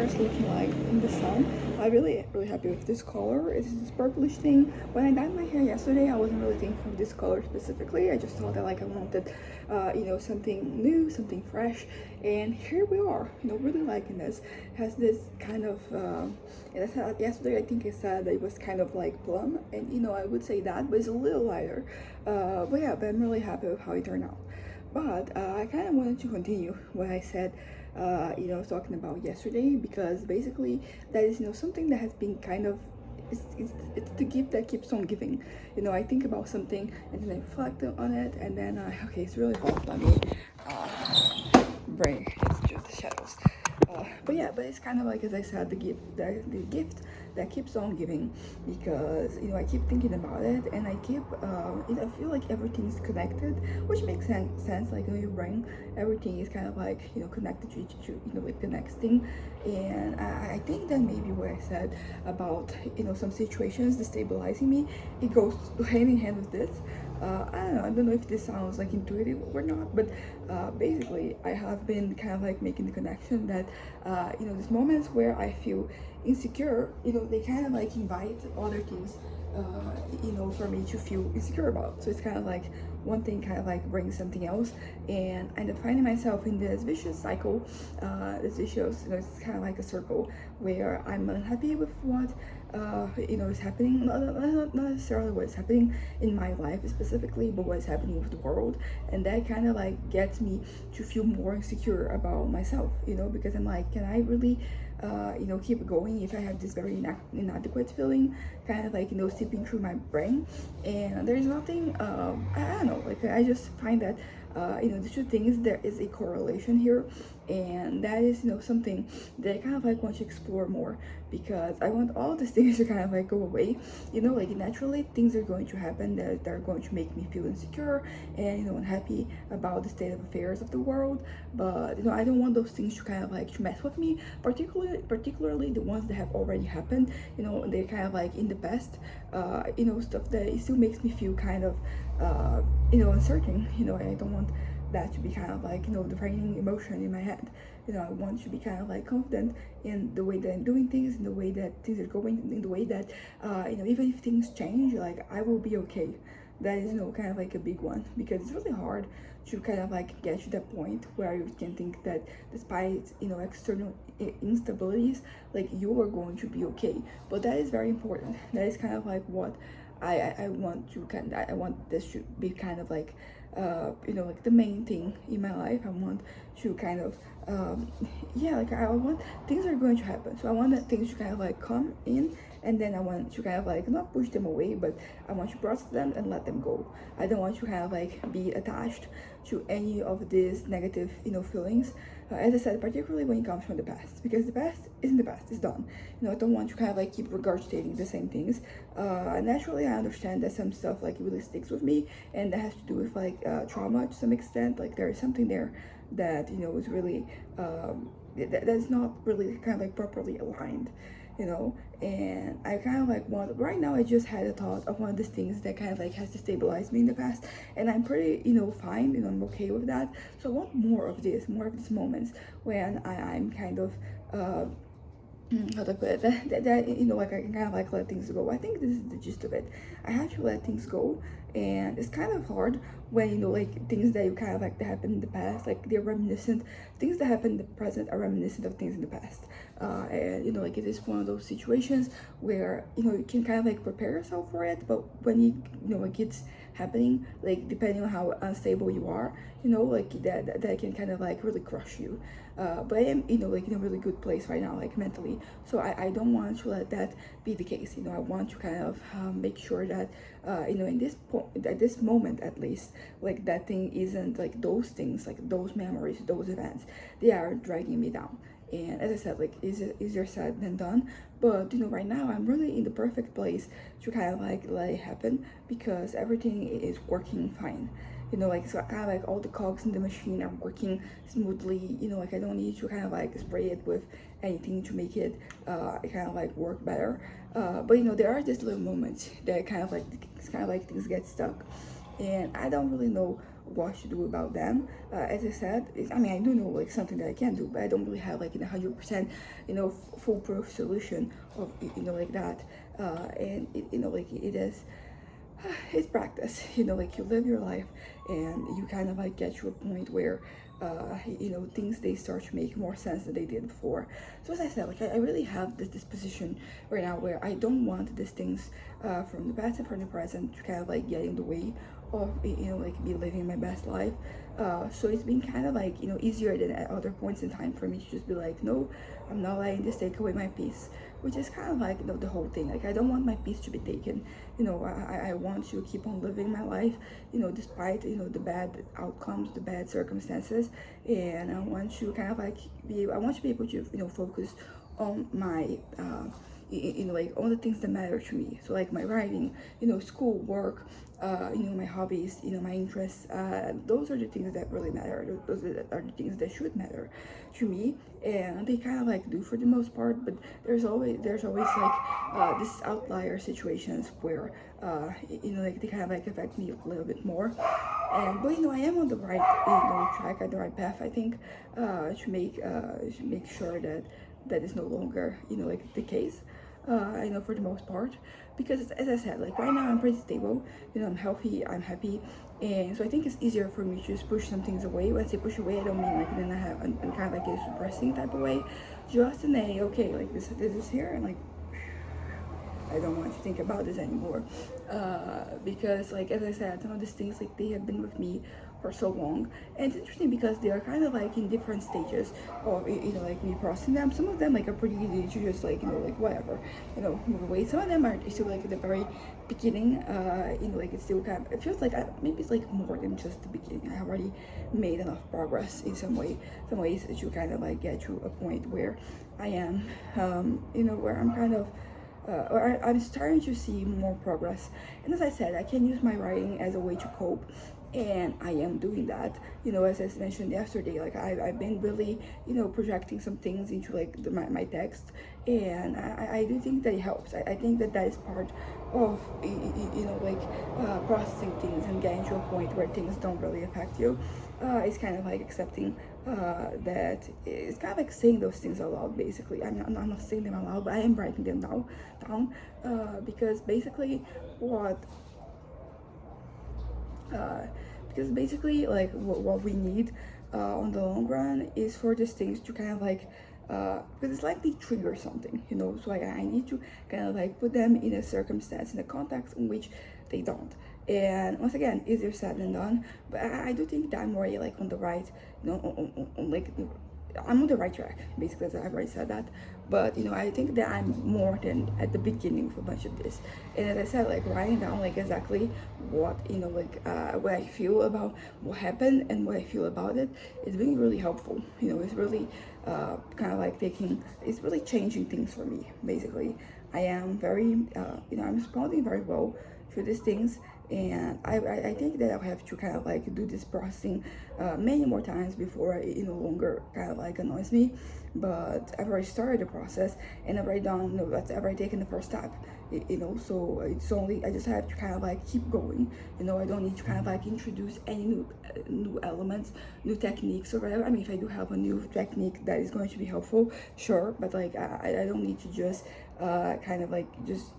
hair is looking like in the sun. I'm really happy with this color. It's this purplish thing. When I dyed my hair yesterday, I wasn't really thinking of this color specifically. I just thought that like I wanted, something new, something fresh. And here we are, really liking this. It has this kind of, and I said yesterday, I think I said that it was kind of like plum. And, I would say that, but it's a little lighter. But I'm really happy with how it turned out. But I kind of wanted to continue what I said, I was talking about yesterday, because basically that is, something that has been kind of, it's the gift that keeps on giving. I think about something and then I reflect on it, and then okay, it's really hot. Let me bring it's just the shadows. But yeah, but it's kind of like, as I said, the gift that keeps on giving, because I keep thinking about it, and I keep I feel like everything's connected, which makes sense. Like, your brain, everything is kind of like connected to each, like the next thing. And I think that maybe what I said about some situations destabilizing me, it goes hand in hand with this. I don't know if this sounds like intuitive or not, but basically I have been kind of like making the connection that these moments where I feel insecure, they kind of like invite other things, for me to feel insecure about. So it's kind of like one thing kind of like brings something else, and I end up finding myself in this vicious cycle. This vicious, it's kind of like a circle where I'm unhappy with what is happening, not necessarily what's happening in my life specifically, but what's happening with the world. And that kind of like gets me to feel more insecure about myself, because I'm like, can I really keep going if I have this very inadequate feeling kind of like seeping through my brain? And there's nothing, I don't know, like I just find that the two things, there is a correlation here, and that is something that I kind of like want to explore more, because I want all these things to kind of like go away. Like naturally things are going to happen that are going to make me feel insecure and unhappy about the state of affairs of the world. But I don't want those things to kind of like to mess with me, particularly the ones that have already happened. They're kind of like in the past, stuff that it still makes me feel kind of uncertain. I don't want that to be kind of like the reigning emotion in my head. I want to be kind of like confident in the way that I'm doing things, in the way that things are going, in the way that even if things change, like I will be okay. That is kind of like a big one, because it's really hard to kind of like get to that point where you can think that despite external instabilities, like you are going to be okay. But that is very important. That is kind of like what I want to I want this to be kind of like like the main thing in my life. I want to kind of like I want things are going to happen, so I want that things to kind of like come in, and then I want to kind of like not push them away, but I want to process them and let them go. I don't want to kind of like be attached to any of these negative feelings, as I said, particularly when it comes from the past, because the past isn't the past, it's done. I don't want to kind of like keep regurgitating the same things. Naturally I understand that some stuff like really sticks with me, and that has to do with like trauma to some extent. Like there is something there that is really that's not really kind of like properly aligned, and I kind of like want, right now I just had a thought of one of these things that kind of like has destabilized me in the past, and I'm pretty fine, I'm okay with that. So I want more of these moments when I'm kind of how to put it, that like I can kind of like let things go. I think this is the gist of it. I have to let things go, and it's kind of hard when like things that you kind of like that happened in the past, like they're reminiscent. Things that happen in the present are reminiscent of things in the past, and like it is one of those situations where you can kind of like prepare yourself for it, but when like it's happening, like depending on how unstable you are, like that can kind of like really crush you. But I am like in a really good place right now, like mentally, so I don't want to let that be the case. I want to kind of make sure that in this at this moment at least, like that thing isn't, like those things, like those memories, those events, they are dragging me down. And as I said, like easier said than done, but right now I'm really in the perfect place to kind of like let it happen, because everything is working fine. Like so kind of like all the cogs in the machine are working smoothly. Like I don't need to kind of like spray it with anything to make it kind of like work better. But there are just little moments that kind of like it's kind of like things get stuck, and I don't really know what to do about them. As I said, I mean, I do know like something that I can do, but I don't really have like a 100%, foolproof solution of, like that. And like it is, it's practice. Like you live your life, and you kind of like get to a point where things, they start to make more sense than they did before. So as I said, like I really have this disposition right now where I don't want these things from the past and from the present to kind of like get in the way of like me living my best life. So it's been kind of like easier than at other points in time for me to just be like, no, I'm not letting this take away my peace, which is kind of like the whole thing. Like I don't want my peace to be taken. I want to keep on living my life, despite the bad outcomes, the bad circumstances, and I want to kind of like I want to be able to focus on my like on the things that matter to me. So like my writing, school, work, my hobbies, my interests. Those are the things that really matter. Those are the things that should matter to me, and they kind of like do for the most part. But there's always like this outlier situations where like they kind of like affect me a little bit more. And but I am on the right track, on the right path. I think to make sure that that is no longer like the case. For the most part, because as I said, like right now I'm pretty stable. I'm healthy, I'm happy, and so I think it's easier for me to just push some things away. When I say push away, I don't mean like then I have I'm kind of like a suppressing type of way, just in a okay, like this is here, and like I don't want to think about this anymore, because like as I said, some of these things, like they have been with me for so long, and it's interesting because they are kind of like in different stages of like me processing them. Some of them like are pretty easy to just like like whatever move away. Some of them are still like at the very beginning, like it's still kind of, it feels like maybe it's like more than just the beginning. I have already made enough progress in some ways to kind of like get to a point where I am where I'm kind of I'm starting to see more progress. And as I said, I can use my writing as a way to cope, and I am doing that. As I mentioned yesterday, like I've been really, projecting some things into like my text, and I do think that it helps. I think that that is part of, like processing things and getting to a point where things don't really affect you. It's kind of like accepting that it's kind of like saying those things out loud. Basically, I'm not saying them out loud, but I am writing them down, because basically what like what we need on the long run is for these things to kind of like because it's like they trigger something, so I need to kind of like put them in a circumstance, in a context in which they don't. And once again, easier said than done, but I do think that I'm already like on the right, on like I'm on the right track, basically, as I've already said that. But I think that I'm more than at the beginning of a bunch of this. And as I said, like writing down like exactly what what I feel about what happened and what I feel about it is being really helpful. It's really kind of like it's really changing things for me. Basically, I am very I'm responding very well to these things, and I think that I'll have to kind of like do this processing many more times before it no longer kind of like annoys me. But I've already started the process, and I've already done I've already taken the first step, so it's only I just have to kind of like keep going. I don't need to kind of like introduce any new elements, new techniques or whatever. I mean, if I do have a new technique that is going to be helpful, sure, but like I don't need to just kind of like just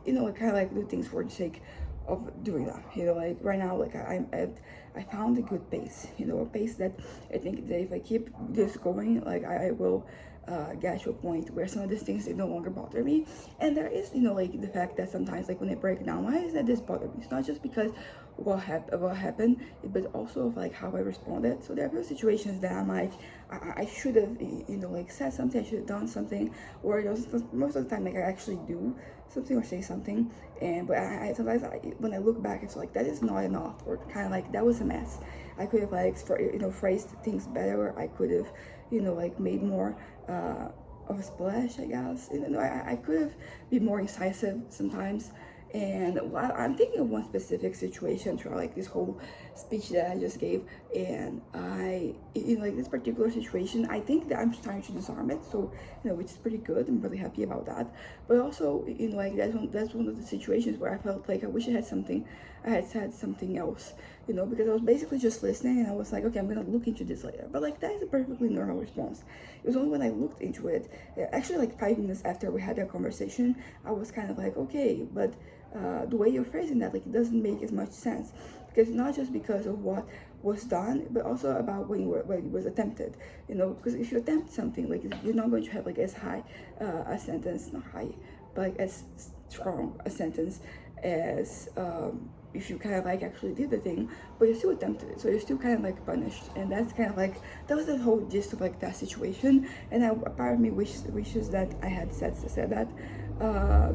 kind of like do things for the sake of doing that. Like right now, like I found a good pace, a pace that I think that if I keep this going, like I will get to a point where some of these things, they no longer bother me. And there is like the fact that sometimes, like when I break down, why is that this bother me? It's not just because what happened, but also of like how I responded. So there are a few situations that I'm like I should have like said something, I should have done something, or most of the time like I actually do something or say something, and but I sometimes when I look back, it's like that is not enough, or kind of like that was a mess. I could have like phrased things better, or I could have like made more of a splash, I guess. I could have been more incisive sometimes. And I'm thinking of one specific situation throughout like this whole speech that I just gave. And I, in like this particular situation, I think that I'm trying to disarm it. So, which is pretty good. I'm really happy about that. But also, like that's one of the situations where I felt like I wish I had said something else, because I was basically just listening and I was like, okay, I'm gonna look into this later. But like that is a perfectly normal response. It was only when I looked into it, actually like 5 minutes after we had that conversation, I was kind of like, okay, but the way you're phrasing that, like, it doesn't make as much sense, because not just because of what was done, but also about when it was attempted. Because if you attempt something, like, you're not going to have like as high a sentence, not high, but like as strong a sentence as if you kind of like actually did the thing, but you still attempted it, so you're still kind of like punished. And that's kind of like, that was the whole gist of like that situation. And a part of me wishes that I had said that,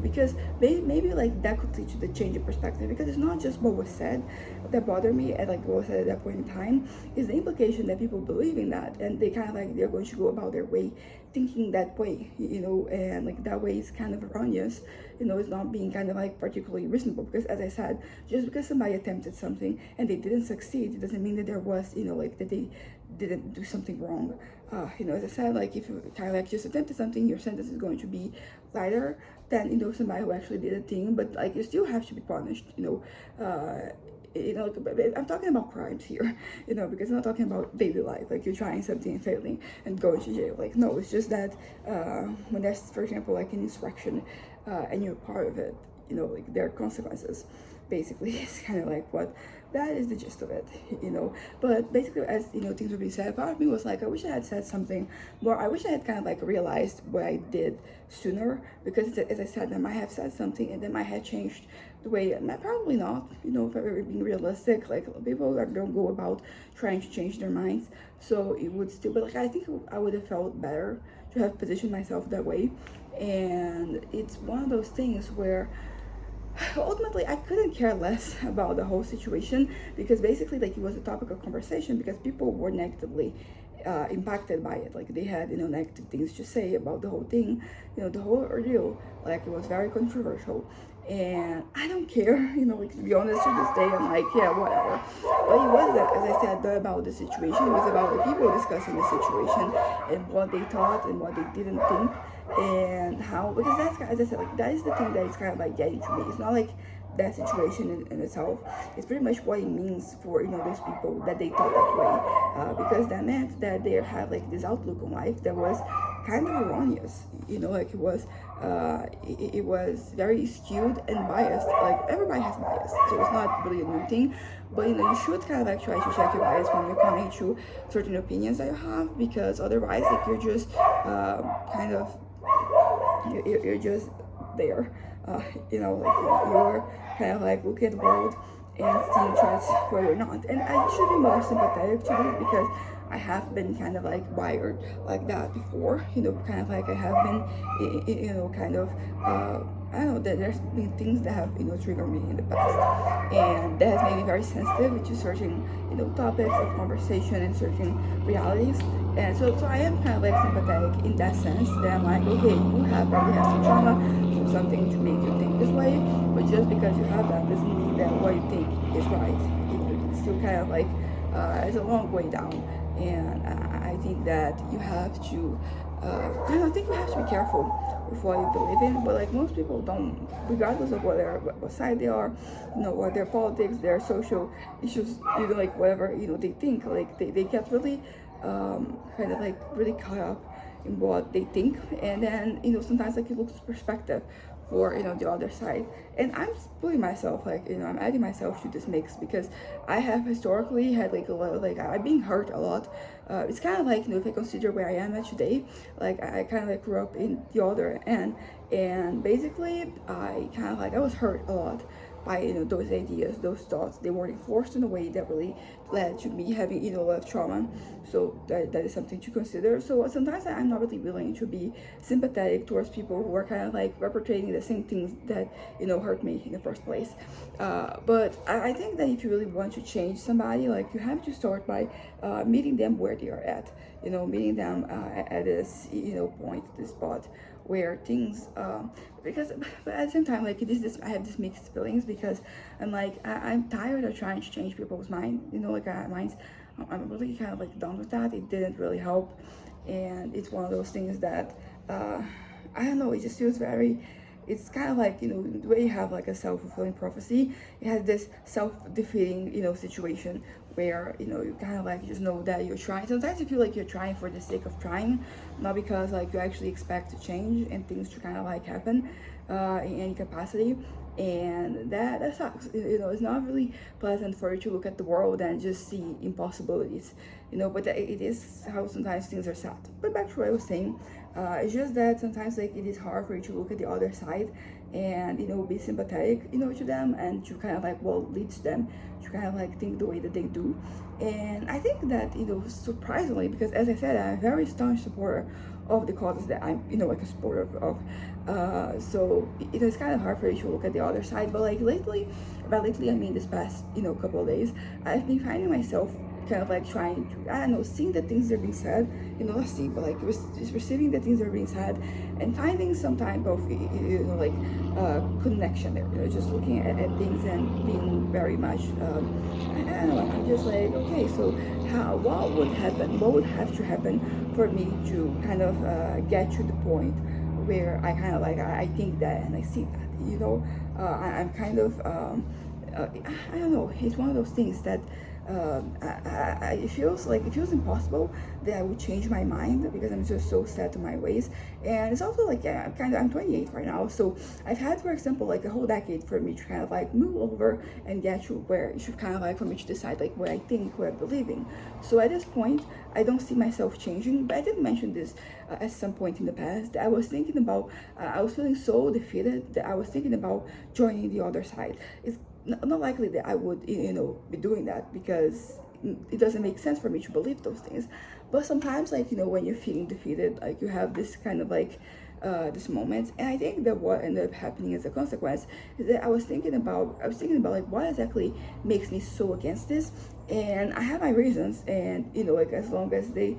because maybe like that could teach the change of perspective, because it's not just what was said that bothered me, and like what was said at that point in time is the implication that people believe in that, and they kind of like, they're going to go about their way thinking that way, and like that way is kind of erroneous. It's not being kind of like particularly reasonable, because as I said, just because somebody attempted something and they didn't succeed, it doesn't mean that there was, like, that they didn't do something wrong. As I said, like, if you kind of like just attempted something, your sentence is going to be lighter than, somebody who actually did a thing, but like, you still have to be punished. I'm talking about crimes here, because I'm not talking about daily life, like you're trying something and failing and going to jail. Like, no, it's just that when there's, for example, like an insurrection, and you're part of it, like, there are consequences. Basically, it's kind of like what that is the gist of it. But basically, as things were being said, part of me was like, I wish I had said something more. I wish I had kind of like realized what I did sooner, because as I said, I might have said something and then I had changed the way. Probably not, if I'm being realistic. Like, people don't go about trying to change their minds, so it would still, but like, I think I would have felt better to have positioned myself that way. And it's one of those things where ultimately I couldn't care less about the whole situation, because basically, like, it was a topic of conversation because people were negatively impacted by it. Like, they had, negative things to say about the whole thing, the whole ordeal. Like, it was very controversial, and I don't care, like, to be honest, to this day I'm like, yeah, whatever. But it was, as I said, not about the situation. It was about the people discussing the situation and what they thought and what they didn't think, and how, because that's, as I said, like, that is the thing that is kind of like getting to me. It's not like that situation in itself. It's pretty much what it means for, those people that they thought that way, because that meant that they had like this outlook on life that was kind of erroneous. Like, it was very skewed and biased. Like, everybody has bias, so it's not really a new thing. But you should kind of like try to check your bias when you're coming to certain opinions that you have, because otherwise, like, you're just kind of, you're just there. Like, you're kind of like looking at the world and seeing threats where you're not. And I should be more sympathetic to this, because I have been kind of like wired like that before. Kind of like I have been, kind of, I don't know, that there's been things that have, triggered me in the past, and that has made me very sensitive to certain, topics of conversation and certain realities. And so I am kind of like sympathetic in that sense, that I'm like, okay, you probably have some trauma, from something to make you think this way, but just because you have that doesn't mean that what you think is right. It's still kind of like, it's a long way down. And I think that you have to, I think you have to be careful with what you believe in. But like, most people don't, regardless of what side they are, what their politics, their social issues, like whatever, they think, like, they get really kind of like really caught up in what they think. And then, sometimes, like, you look to perspective for, the other side. And I'm putting myself, like, I'm adding myself to this mix, because I have historically had like a lot of, like, I've been hurt a lot. It's kind of like, if I consider where I am at today, like, I kind of like grew up in the other end, and basically I kind of like, I was hurt a lot by, those ideas, those thoughts. They were enforced in a way that really led to me having, a lot of trauma. So that is something to consider. So sometimes I'm not really willing to be sympathetic towards people who are kind of like perpetrating the same things that, hurt me in the first place. But I think that if you really want to change somebody, like, you have to start by meeting them where they are at. meeting them at this, point, this spot where things, because, but at the same time, like, it is this, I have this mixed feelings, because I'm like, I'm tired of trying to change people's minds. I'm really kind of like done with that. It didn't really help, and it's one of those things that, I don't know, it just feels very, it's kind of like, the way you have like a self-fulfilling prophecy, it has this self-defeating, situation where, you kind of like just know that you're trying. Sometimes you feel like you're trying for the sake of trying, not because like you actually expect to change and things to kind of like happen in any capacity. And that sucks. It's not really pleasant for you to look at the world and just see impossibilities, but it is how sometimes things are set. But back to what I was saying, it's just that sometimes like it is hard for you to look at the other side and be sympathetic to them, and to kind of like leads them to kind of like think the way that they do. And I think that surprisingly, because as I said, I'm a very staunch supporter of the causes that I'm like a supporter of, so it's kind of hard for you to look at the other side. But like lately, I mean this past couple of days, I've been finding myself kind of like trying to, I don't know, seeing the things that are being said, not see, but like just receiving the things that are being said, and finding some type of like connection there, just looking at things and being very much I don't know, I'm just like, okay, so what would have to happen for me to kind of get to the point where I kind of like, I think that and I see that, I'm kind of I don't know, it's one of those things that it feels impossible that I would change my mind, because I'm just so set to my ways. And it's also like, yeah, I'm 28 right now, so I've had, for example, like a whole decade for me to kind of like move over and get to where it should kind of like for me to decide like what I think, what I believe in. So at this point, I don't see myself changing. But I did mention this at some point in the past. I was thinking about, I was feeling so defeated that I was thinking about joining the other side. It's not likely that I would, be doing that, because it doesn't make sense for me to believe those things. But sometimes, like, when you're feeling defeated, like you have this kind of like this moment. And I think that what ended up happening as a consequence is that I was thinking about like what exactly makes me so against this. And I have my reasons, and like as long as they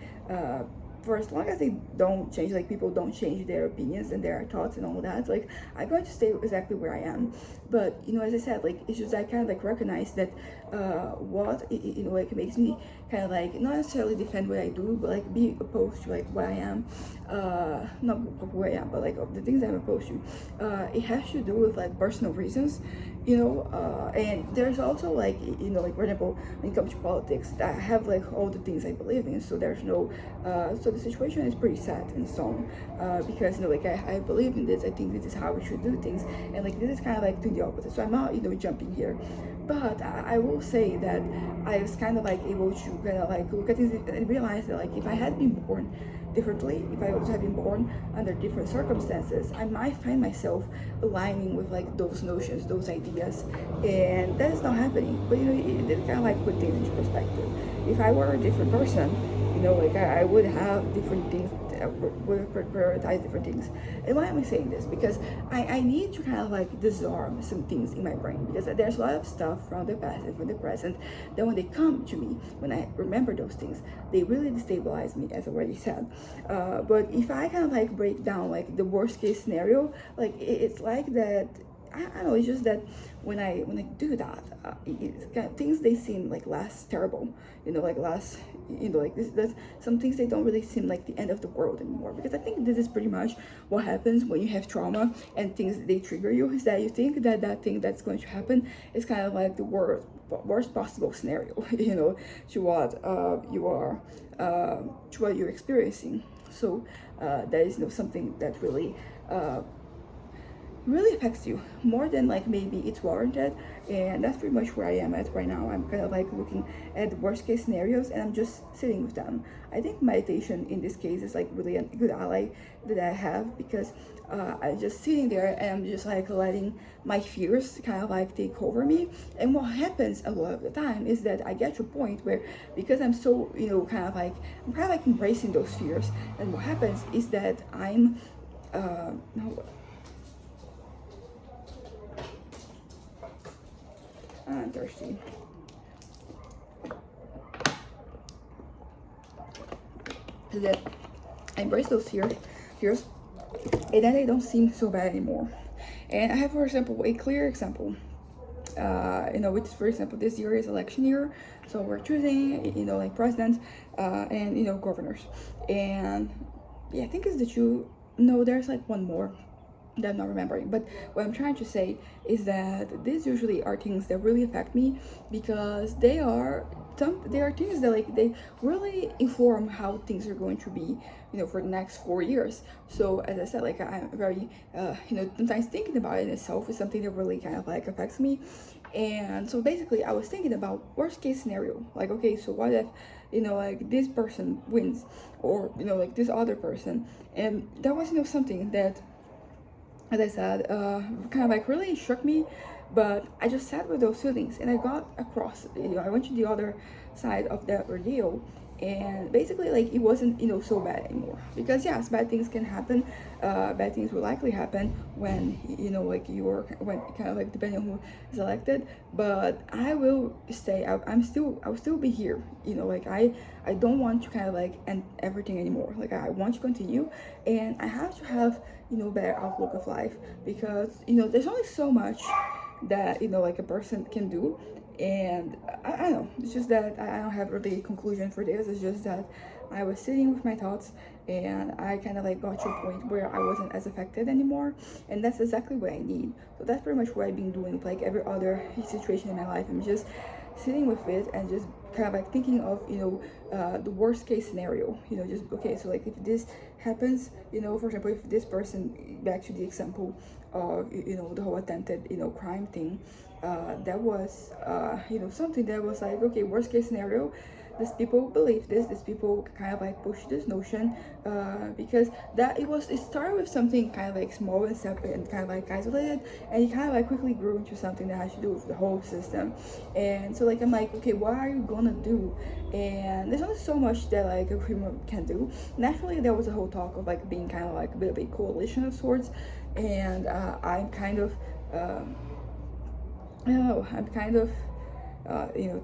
for as long as they don't change, like people don't change their opinions and their thoughts and all that, like I'm going to stay exactly where I am. But as I said, like it's just I kind of like recognize that what like makes me kind of like not necessarily defend what I do, but like be opposed to like what I am, not where I am, but like the things I'm opposed to. It has to do with like personal reasons, and there's also like like for example, when it comes to politics, I have like all the things I believe in, so there's no so the situation is pretty sad in stone, because like I believe in this, I think this is how we should do things, and like this is kind of like doing the opposite. So I'm not jumping here, but I will say that I was kind of like able to kind of like look at things and realize that like if I had been born differently, if I was had been born under different circumstances, I might find myself aligning with like those notions, those ideas, and that is not happening. But it did kind of like put things into perspective. If I were a different person, like I would have different things, would prioritize different things. And why am I saying this? Because I need to kind of like disarm some things in my brain, because there's a lot of stuff from the past and from the present that when they come to me, when I remember those things, they really destabilize me, as I already said. But if I kind of like break down like the worst case scenario, like it's like that. I don't know. It's just that when I do that, it's kind of, things they seem like less terrible, like less, like this. That's some things they don't really seem like the end of the world anymore. Because I think this is pretty much what happens when you have trauma and things they trigger you. Is that you think that that thing that's going to happen is kind of like the worst possible scenario, to what you are, to what you're experiencing. So that is something that really affects you more than like maybe it's warranted. And that's pretty much where I am at right now. I'm kind of like looking at the worst case scenarios and I'm just sitting with them. I think meditation in this case is like really a good ally that I have, because I'm just sitting there and I'm just like letting my fears kind of like take over me. And what happens a lot of the time is that I get to a point where, because I'm so I'm kind of like embracing those fears, and what happens is that I'm I'm thirsty. is that I embrace those fears, and then they don't seem so bad anymore. And I have, for example, a clear example. Which, for example, this year is election year, so we're choosing, like presidents, and governors. And yeah, I think is that there's like one more that I'm not remembering. But what I'm trying to say is that these usually are things that really affect me, because they are things that like they really inform how things are going to be, for the next 4 years. So as I said, like I'm very sometimes thinking about it in itself is something that really kind of like affects me. And so basically I was thinking about worst case scenario, like, okay, so what if like this person wins, or like this other person. And that was something that, as I said, kind of like really shook me. But I just sat with those feelings and I got across. I went to the other side of that ordeal, and basically, like, it wasn't so bad anymore. Because yes, bad things can happen. Bad things will likely happen when like you're when kind of like depending on who is elected. But I will stay. I'll still be here. Like I don't want to kind of like end everything anymore. Like I want to continue, and I have to have better outlook of life, because there's only so much that like a person can do. And I don't know, it's just that I don't have really a conclusion for this. It's just that I was sitting with my thoughts, and I kind of like got to a point where I wasn't as affected anymore, and that's exactly what I need. So that's pretty much what I've been doing with like every other situation in my life. I'm just sitting with it and just kind of like thinking of the worst case scenario. Just okay, so like if this happens, for example, if this person, back to the example of the whole attempted crime thing, that was something that was like, okay, worst case scenario, these people believe this, these people kind of like push this notion, because it started with something kind of like small and separate and kind of like isolated, and it kind of like quickly grew into something that has to do with the whole system. And so like I'm like, okay, what are you gonna do? And there's only so much that like a human can do. Naturally, there was a whole talk of like being kind of like a bit of a coalition of sorts. And I'm kind of I don't know, I'm kind of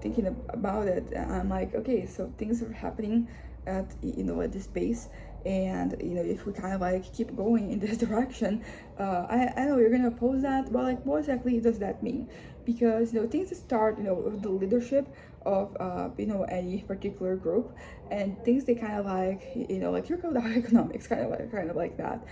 thinking about it. I'm like, okay, so things are happening at at this pace, and if we kind of like keep going in this direction, I know you're gonna oppose that, but like, what exactly does that mean? Because things start with the leadership of any particular group, and things they kind of like like trickle-down economics, kind of like that.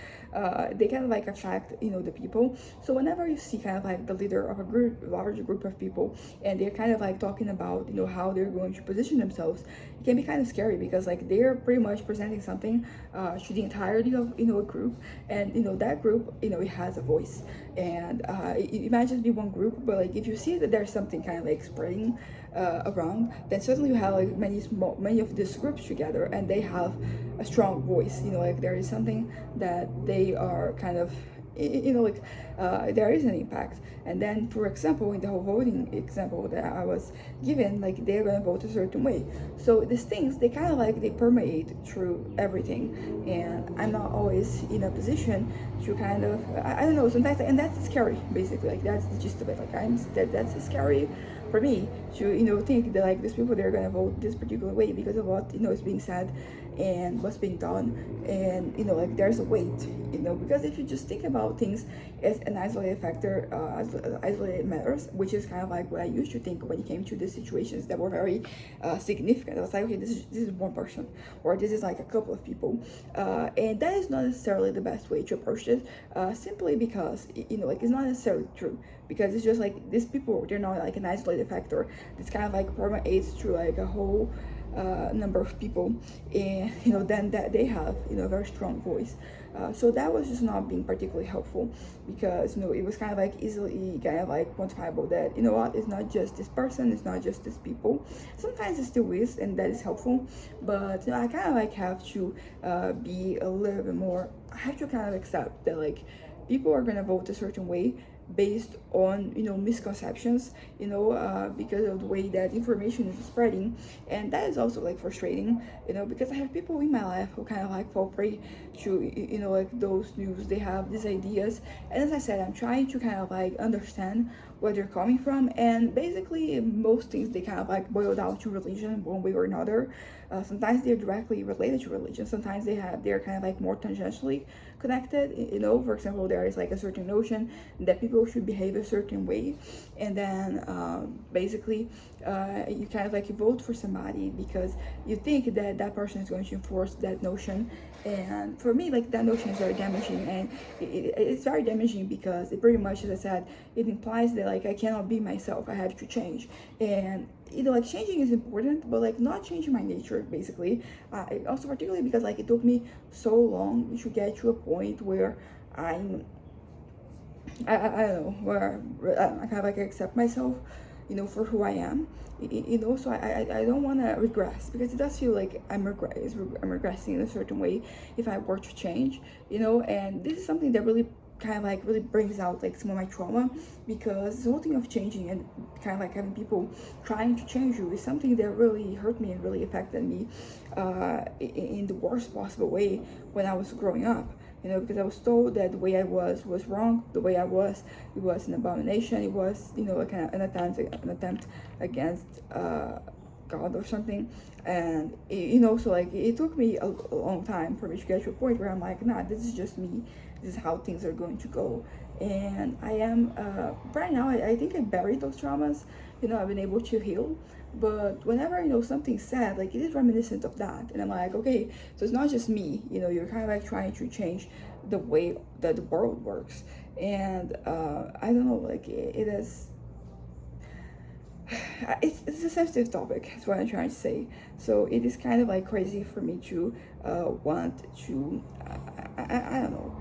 They kind of like attract the people. So whenever you see kind of like the leader of a large group of people, and they're kind of like talking about how they're going to position themselves, it can be kind of scary, because like they're pretty much presenting something to the entirety of a group. And that group it has a voice. And it might just be one group, but like if you see that there's something kind of like spreading around, then suddenly you have like many of these groups together, and they have a strong voice. Like there is something that they are kind of like there is an impact. And then, for example, in the whole voting example that I was given, like they're gonna vote a certain way. So these things, they kind of like they permeate through everything, and I'm not always in a position to kind of I don't know, sometimes. And that's scary, basically. Like that's the gist of it. Like that's scary for me to think that like these people, they're gonna vote this particular way because of what is being said and what's being done. And like there's a weight, because if you just think about things as an isolated factor, isolated matters, which is kind of like what I used to think when it came to these situations that were very significant. I was like, okay, this is one person, or this is like a couple of people, and that is not necessarily the best way to approach this, simply because like it's not necessarily true, because it's just like these people, they're not like an isolated factor. This kind of like permeates through like a whole number of people, and then that they have a very strong voice. So that was just not being particularly helpful, because it was kind of like easily kind of like quantifiable that what, it's not just this person, it's not just these people. Sometimes it still is, and that is helpful, but I kind of like have to be a little bit more. I have to kind of accept that like people are gonna vote a certain way based on misconceptions, because of the way that information is spreading. And that is also like frustrating, because I have people in my life who kind of like fall prey to like those news. They have these ideas, and as I said, I'm trying to kind of like understand where they're coming from. And basically most things, they kind of like boil down to religion one way or another. Sometimes they're directly related to religion, sometimes they're kind of like more tangentially connected. You know, for example, there is like a certain notion that people should behave a certain way, and then basically you kind of like you vote for somebody because you think that that person is going to enforce that notion. And for me, like, that notion is very damaging, and it's very damaging because it pretty much, as I said, it implies that like I cannot be myself, I have to change. And you know, like, changing is important, but like not changing my nature, basically. Also, particularly because like it took me so long to get to a point where I'm I don't know, where I kind of like accept myself, you know, for who I am. You know, so I don't want to regress, because it does feel like I'm regressing in a certain way if I were to change, you know. And this is something that really kind of like really brings out like some of my trauma, because this whole thing of changing and kind of like having people trying to change you is something that really hurt me and really affected me in the worst possible way when I was growing up. You know, because I was told that the way I was wrong. The way I was, it was an abomination. It was, you know, like an attempt against God or something. And you know, so like it took me a long time for me to get to a point where I'm like, nah, this is just me. This is how things are going to go. And I am right now. I think I buried those traumas. You know, I've been able to heal. But whenever, you know, something's sad, like, it is reminiscent of that. And I'm like, okay, so it's not just me. You know, you're kind of like trying to change the way that the world works. And I don't know, like, it is, it's a sensitive topic, is what I'm trying to say. So it is kind of like crazy for me to want to I don't know,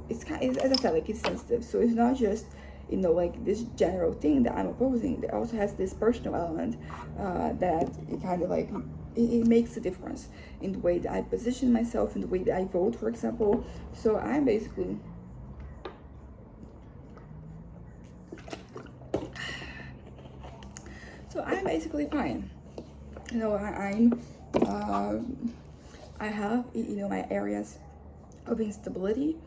it's kind of, as I said, like, it's sensitive. So it's not just, you know, like, this general thing that I'm opposing. It also has this personal element that it kind of like it makes a difference in the way that I position myself, in the way that I vote, for example. So I'm basically fine. You know, I have, you know, my areas of instability,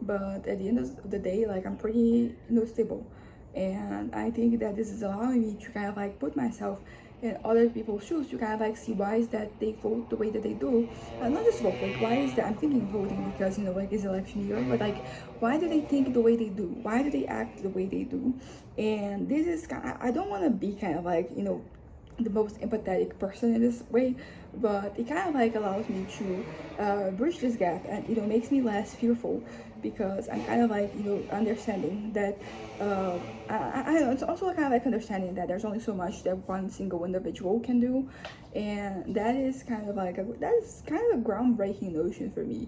but at the end of the day, like, I'm pretty, you know, stable. And I think that this is allowing me to kind of like put myself in other people's shoes, to kind of like see why is that they vote the way that they do. Not just vote, like, why is that I'm thinking voting because, you know, like, it's election year, but like, why do they think the way they do? Why do they act the way they do? And this is kind of, I don't want to be kind of like, you know, the most empathetic person in this way, but it kind of like allows me to bridge this gap, and, you know, makes me less fearful, because I'm kind of like, you know, understanding that I don't know, it's also kind of like understanding that there's only so much that one single individual can do. And that is kind of like that is kind of a groundbreaking notion for me.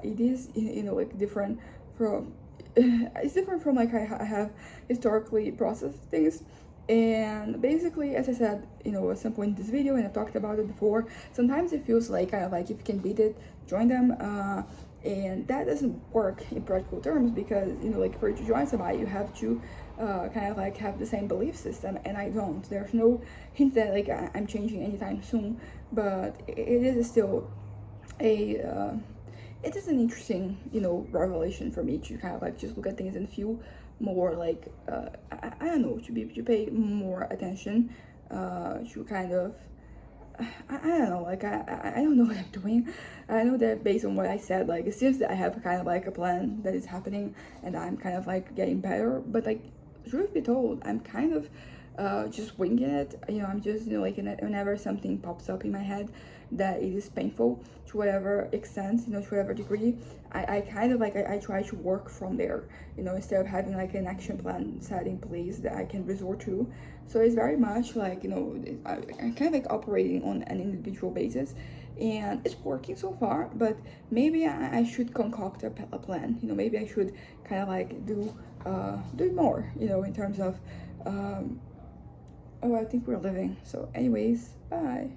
It is, you know, like, different from it's different from like I have historically processed things. And basically, as I said, you know, at some point in this video, and I've talked about it before, sometimes it feels like kind of like if you can beat it, join them. And that doesn't work in practical terms, because, you know, like, for you to join somebody, you have to kind of like have the same belief system, and I don't. There's no hint that like I'm changing anytime soon, but it is still a it is an interesting, you know, revelation for me to kind of like just look at things and feel more like I don't know, to pay more attention to kind of I don't know, like, I don't know what I'm doing. I know that based on what I said, like, it seems that I have kind of like a plan that is happening, and I'm kind of like getting better. But like, truth be told, I'm kind of just winging it. You know, I'm just, you know, like, whenever something pops up in my head that it is painful to whatever extent, you know, to whatever degree, I kind of like I try to work from there, you know, instead of having like an action plan set in place that I can resort to. So it's very much like, you know, I'm kind of like operating on an individual basis, and it's working so far. But maybe I should concoct a plan. You know, maybe I should kind of like do more, you know, in terms of oh, I think we're living. So anyways, bye.